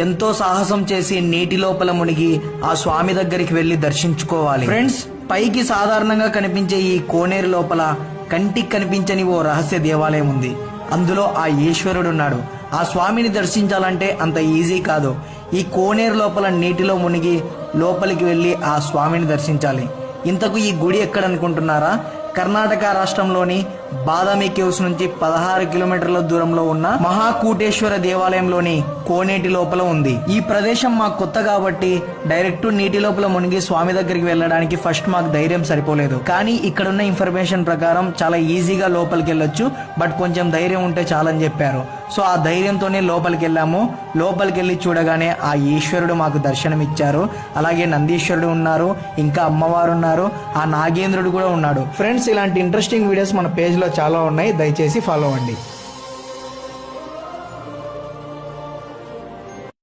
ఎంతో సాహసం చేసి నీటి లోపల మునిగి ఆ స్వామి దగ్గరికి వెళ్లి దర్శించుకోవాలి. ఫ్రెండ్స్, పైకి సాధారణంగా కనిపించే ఈ కోనేరు లోపల కంటికి కనిపించని ఓ రహస్య దేవాలయం ఉంది. అందులో ఆ ఈశ్వరుడున్నాడు. ఆ స్వామిని దర్శించాలంటే అంత ఈజీ కాదు. ఈ కోనేరు లోపల నీటిలో మునిగి లోపలికి వెళ్లి ఆ స్వామిని దర్శించాలి. ఇంతకు ఈ గుడి ఎక్కడనుకుంటున్నారా? కర్ణాటక రాష్ట్రంలోని బాదామి కేవ్స్ నుంచి 16 కిలోమీటర్ల దూరంలో ఉన్న మహాకూటేశ్వర దేవాలయంలోని కోనేటి లోపల ఉంది. ఈ ప్రదేశం మాకు కొత్త కాబట్టి డైరెక్ట్ నీటి లోపల మునిగి స్వామి దగ్గరికి వెళ్ళడానికి ఫస్ట్ మాకు ధైర్యం సరిపోలేదు. కానీ ఇక్కడున్న ఇన్ఫర్మేషన్ ప్రకారం చాలా ఈజీగా లోపలికి వెళ్ళొచ్చు, బట్ కొంచెం ధైర్యం ఉంటే చాలని చెప్పారు. సో ఆ ధైర్యంతోనే లోపలికి వెళ్ళాము. లోపలికి వెళ్ళి చూడగానే ఆ ఈశ్వరుడు మాకు దర్శనం ఇచ్చారు. అలాగే నందీశ్వరుడు ఉన్నారు, ఇంకా అమ్మవారు ఉన్నారు, ఆ నాగేంద్రుడు కూడా ఉన్నాడు. ఫ్రెండ్స్, ఇలాంటి ఇంట్రెస్టింగ్ వీడియోస్ మన పేజ్ లో చాలా ఉన్నాయి. దయచేసి ఫాలో అవ్వండి.